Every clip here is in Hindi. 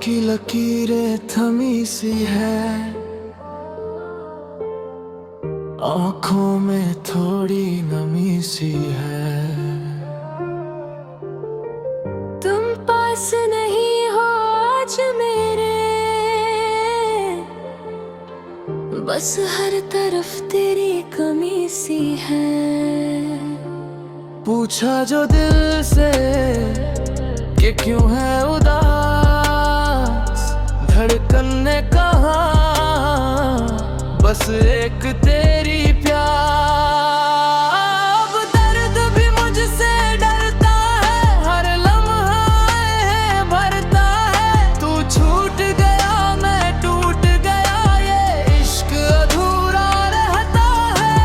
की लकीरें थमी सी है, आंखों में थोड़ी नमी सी है। तुम पास नहीं हो आज मेरे, बस हर तरफ तेरी कमी सी है। पूछा जो दिल से कि क्यों है उदास, धड़कन ने कहा बस एक तेरी प्यार। अब दर्द भी मुझसे डरता है, हर लम्हा है भरता है। तू छूट गया मैं टूट गया, ये इश्क अधूरा रहता है।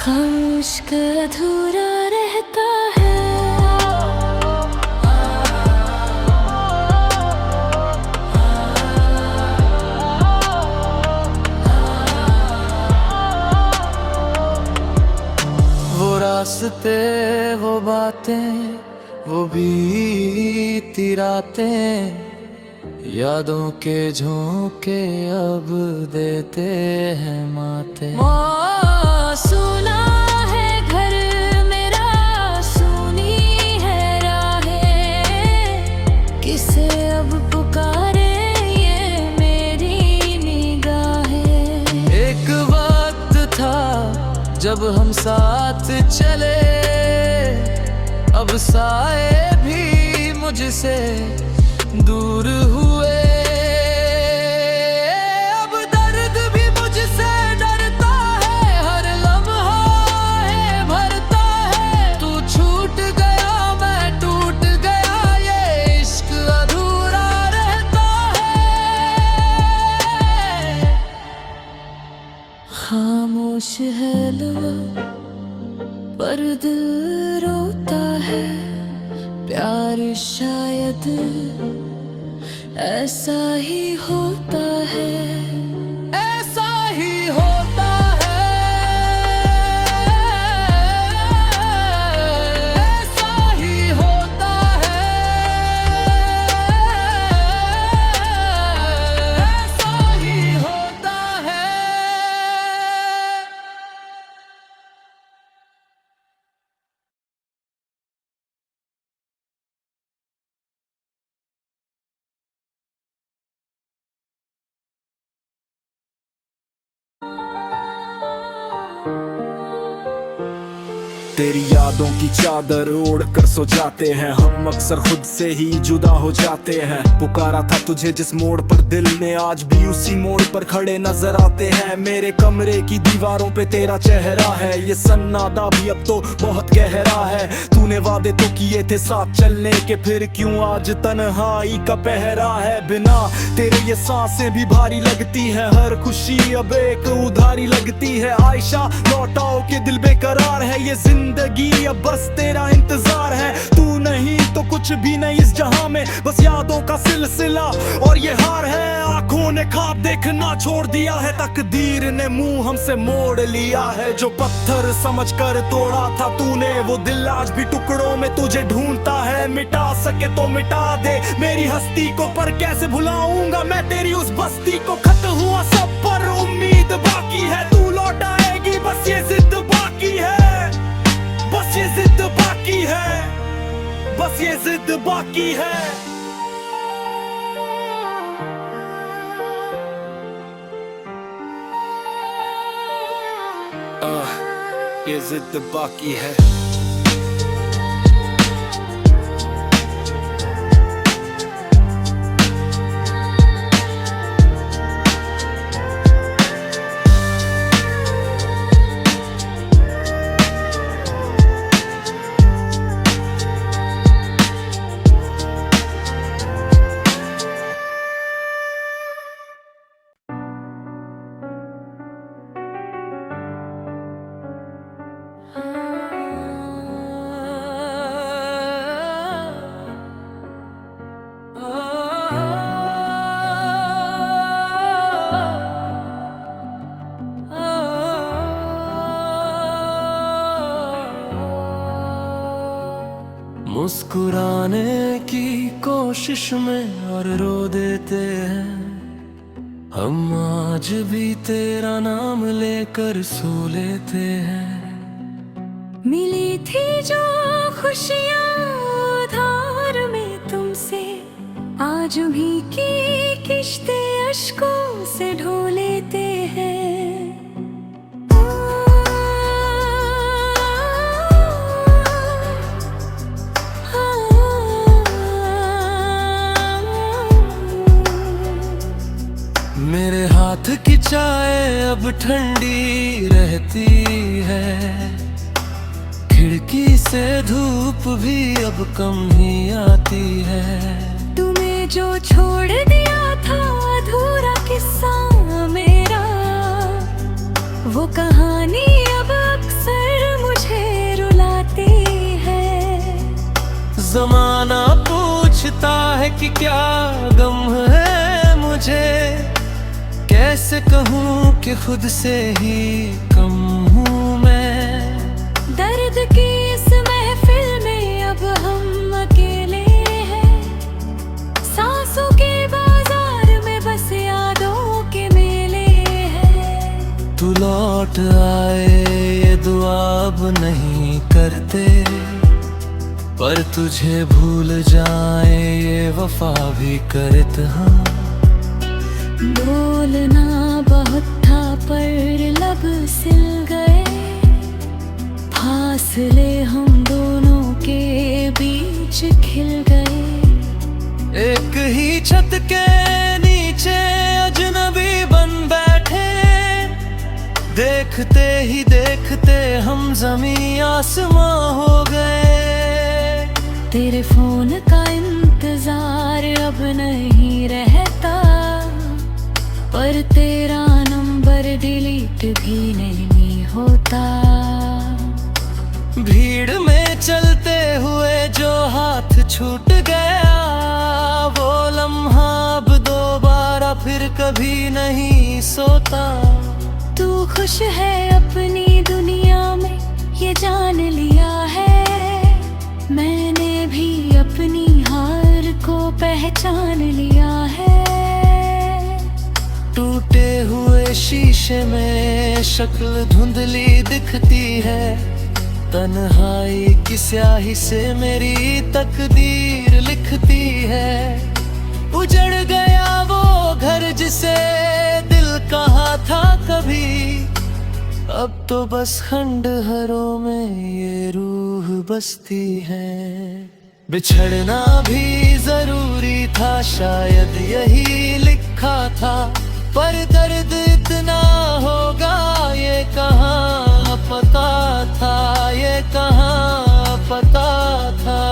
खामोश का अधूरा रहता है। वो रास्ते वो बातें वो बीती रातें, यादों के झोंके अब देते हैं माते। सुना है घर मेरा, सुनी है राहें, किसे अब पुकारे ये मेरी निगाहें। एक वक्त था जब हम साथ चले, अब साए भी मुझसे दूर हुए। अब दर्द भी मुझसे डरता है, हर लम्हा है भरता है। तू छूट गया मैं टूट गया, ये इश्क अधूरा रहता है। खामोश है लबों पर दिल रोता है, प्यार शायद ऐसा ही होता है। ऐसा ही होता है, ऐसा ही होता है, ऐसा ही होता है। तेरी यादों की चादर ओढ़ कर सो जाते हैं हम, अक्सर खुद से ही जुदा हो जाते हैं। पुकारा था तुझे जिस मोड़ पर दिल ने, आज भी उसी मोड़ पर खड़े नजर आते हैं। मेरे कमरे की दीवारों पे तेरा चेहरा है, ये सन्नाटा भी अब तो बहुत गहरा है। तूने वादे तो किए थे साथ चलने के, फिर क्यों आज तन्हाई का पहरा है। बिना तेरे ये सांसें भी भारी लगती है, हर खुशी अब एक उधारी लगती है। आयशा लौटाओ के दिल बेकरार है, ये जिंदगी अब बस तेरा इंतजार है। तू नहीं तो कुछ भी नहीं इस जहां में, बस यादों का सिलसिला और ये हार है। आंखों ने ख्वाब देखना छोड़ दिया है, तकदीर ने मुंह हमसे मोड़ लिया है। जो पत्थर समझकर तोड़ा था तूने, वो दिल आज भी टुकड़ों में तुझे ढूंढता है। मिटा सके तो मिटा दे मेरी हस्ती को, पर कैसे भुलाऊंगा मैं तेरी उस बस्ती को। खत हुआ सब पर उम्मीद बाकी है, तू लौट आएगी बस ये जिद बाकी है। बस ये जिद बाकी है, बस ये जिद बाकी है। ये जिद बाकी है। मुस्कुराने की कोशिश में और रो देते हैं। हम आज भी तेरा नाम लेकर सो लेते हैं। मिली थी जो खुशियाँ उधार में तुमसे, आज भी की किश्ते अश्कों से ढो लेते हैं। मेरे हाथ की चाय अब ठंडी रहती है, खिड़की से धूप भी अब कम ही आती है। तुम्हें जो छोड़ दिया था अधूरा किस्सा मेरा, वो कहानी अब अक्सर मुझे रुलाती है। जमाना पूछता है कि क्या गम है मुझे, कैसे कहूँ कि खुद से ही कम हूँ मैं। दर्द की इस महफिल में अब हम अकेले हैं, सांसों के बाजार में बस यादों के मेले हैं। तू लौट आए ये दुआ अब नहीं करते, पर तुझे भूल जाए ये वफा भी करते हैं। बोलना बहुत था पर लब सिल गए, फासले हम दोनों के बीच खिल गए। एक ही छत के नीचे अजनबी बन बैठे, देखते ही देखते हम जमीन आसमां हो गए। तेरे फोन का इंतजार अब नहीं रहता, पर तेरा नंबर डिलीट भी नहीं होता। भीड़ में चलते हुए जो हाथ छूट गया, वो लम्हा अब दोबारा फिर कभी नहीं सोता। तू खुश है अपनी दुनिया में ये जान लिया है, मैंने भी अपनी हार को पहचान लिया है। टूटे हुए शीशे में शक्ल धुंधली दिखती है, तन्हाई की स्याही से मेरी तकदीर लिखती है। उजड़ गया वो घर जिसे दिल कहा था कभी, अब तो बस खंडहरों में ये रूह बसती है। बिछड़ना भी जरूरी था, शायद यही लिखा था, पर दर्द इतना होगा ये कहाँ पता था, ये कहाँ पता था।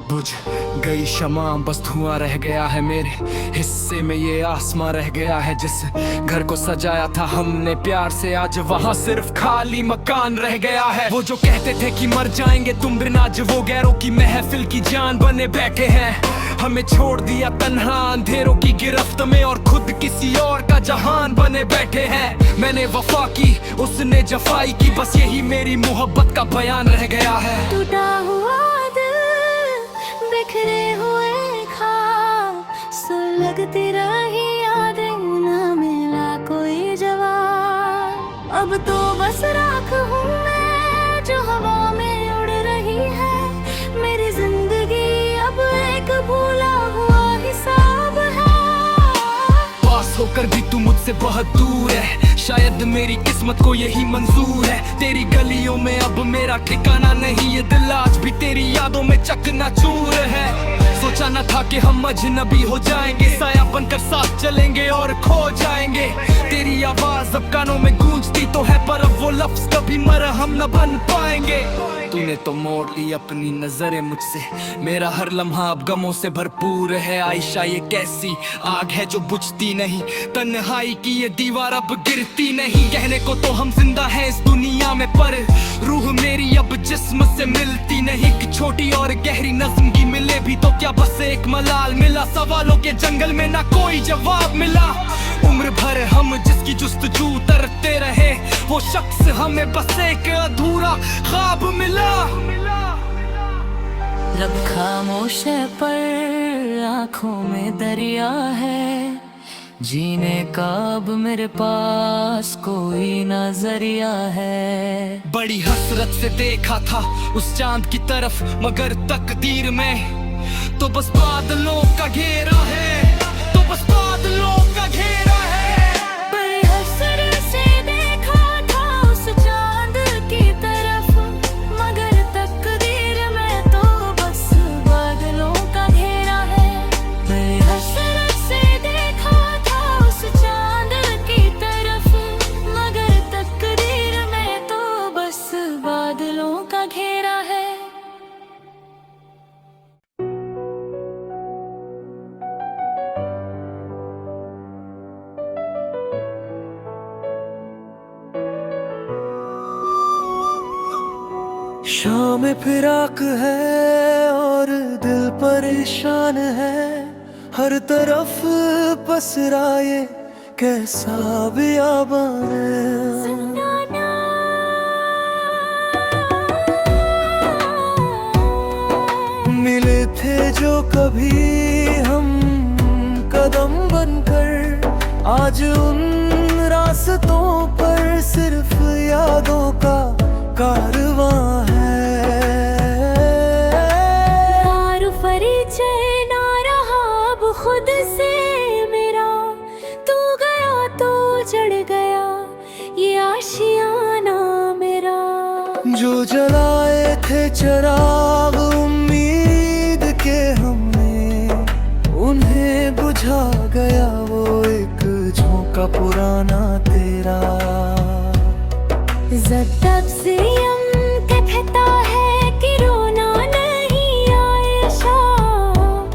बुझ गई शमा, बस धुआं रह गया है मेरे हिस्से में, ये आसमां रह गया है जिस घर को सजाया था हमने प्यार से, आज वहाँ सिर्फ खाली मकान रह गया है। वो जो कहते थे कि मर जाएंगे तुम बिन, आज वो गैरों की महफिल की जान बने बैठे हैं। हमें छोड़ दिया तन्हा अंधेरों की गिरफ्त में, और खुद किसी और का जहान बने बैठे हैं। मैंने वफा की, उसने जफाई की, बस यही मेरी मोहब्बत का बयान रह गया है। टूटा हुआ दिल, बिखरे हुए ख्वाब, सुलगती रही यादें, न मिला कोई जवाब। अब तो बस राख हूँ मैं जो हवा में उड़ रही है, मेरी जिंदगी अब एक भूला हुआ हिसाब है। पास होकर भी तू मुझसे बहुत दूर है, शायद मेरी किस्मत को यही मंजूर है। तेरी गलियों में अब मेरा ठिकाना नहीं, ये दिल आज भी तेरी यादों में चकनाचूर है। सोचा न था कि हम अजनबी हो जाएंगे, साया बनकर साथ चलेंगे और खो जाएंगे। तेरी आवाज अब कानों में गूंजती तो है, पर अब वो लफ्ज कभी मरहम न बन पाएंगे। तूने तो मोड़ ली अपनी नजरें मुझसे, मेरा हर लम्हा अब गमों से भरपूर है। आयशा ये कैसी आग है जो बुझती नहीं, तन्हाई की ये दीवार अब गिरती नहीं। कहने को तो हम जिंदा हैं इस दुनिया में, पर रूह मेरी अब जिस्म से मिलती नहीं। एक छोटी और गहरी नज़्म की मिले भी तो क्या, बस एक मलाल मिला। सवालों के जंगल में ना कोई जवाब मिला। उम्र भर हम जिसकी जुस्तजू करते रहे, वो शख्स हमें बस एक अधूरा ख्वाब मिला। लब खामोश है पर आंखों में दरिया है, जीने का अब मेरे पास कोई नजरिया है। बड़ी हसरत से देखा था उस चांद की तरफ, मगर तकदीर में तो बस बादलों का घेरा है, तो बस बादलों का घेरा है। बड़ी हसरत से देखा था उस चांद की तरफ, मगर तकदीर में तो बस बादलों का घेरा है। बड़ी हसरत से देखा था उस चांद की तरफ, मगर तकदीर में तो बस बादलों का घेरा है। शाम फिराक है और दिल परेशान है, हर तरफ पसरा ये कैसा बियाबान है। मिले थे जो कभी हम कदम बनकर, आज उन रास्तों पर सिर्फ यादों का कारवां है। परिचय ना रहा अब खुद से मेरा, तू गया तो चढ़ गया ये आशियाना मेरा। जो जलाए थे चिराग उम्मीद के हमने, उन्हें बुझा गया वो एक झोंका पुराना तेरा। जब से कहता है कि रोना नहीं आयशा,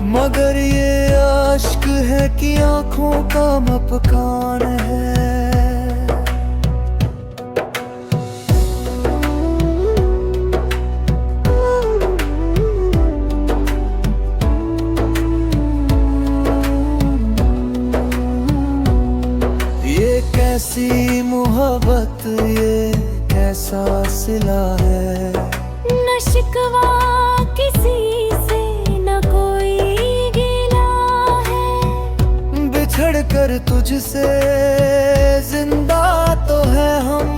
मगर ये आश्क है कि आंखों का मपकान है। ये कैसी मोहब्बत, ये कैसा सिला है। न शिकवा किसी से न कोई गिला है, बिछड़ कर तुझसे जिंदा तो है हम,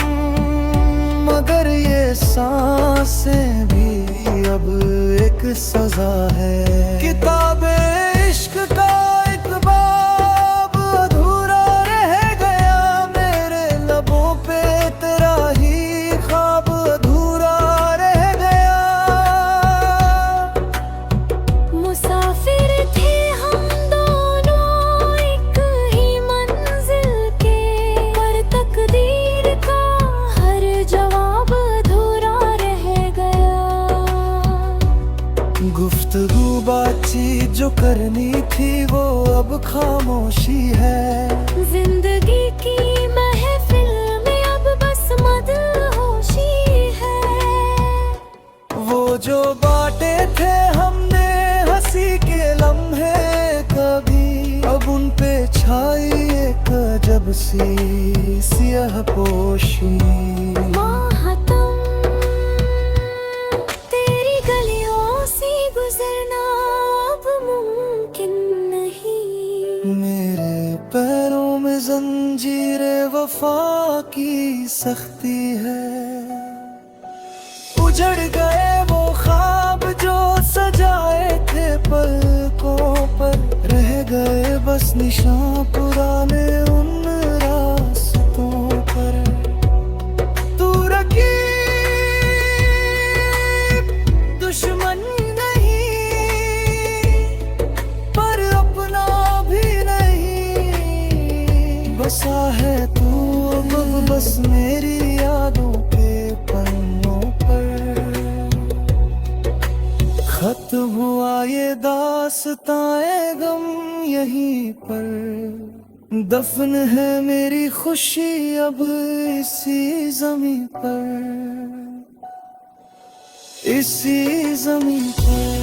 मगर ये सांसें भी अब एक सजा है। किताबे इश्क का एक बाब अधूरा रह गया, मेरे लबों पे तेरा ही ख्वाब अधूरा रह गया। मुसाफिर थे हम दोनों एक ही मंजिल के, पर तकदीर का हर जवाब अधूरा रह गया। गुफ्तगू बातचीत जो करनी थी वो अब खामोशी है। जिंदगी की महफिल में अब बस मदहोशी है। वो जो बाटे थे हमने हंसी के लम्हे कभी, अब उन पे छाई एक अजब सी सियाह पोशी। माहतम तेरी गलियों से गुजरना अब मुमकिन नहीं। मेरे पैरों में जंजीरे वफा की सख्ती है। उजड़ गए वो ख्वाब जो सजाए थे पलकों पर, रह गए बस निशान पुराने उन रास्तों पर। तू रकीब दुश्मन नहीं, मेरी यादों के पन्नों पर। खत्म हुआ ये दास्ताए गम यहीं पर, दफन है मेरी खुशी अब इसी जमीन पर, इसी जमीन पर।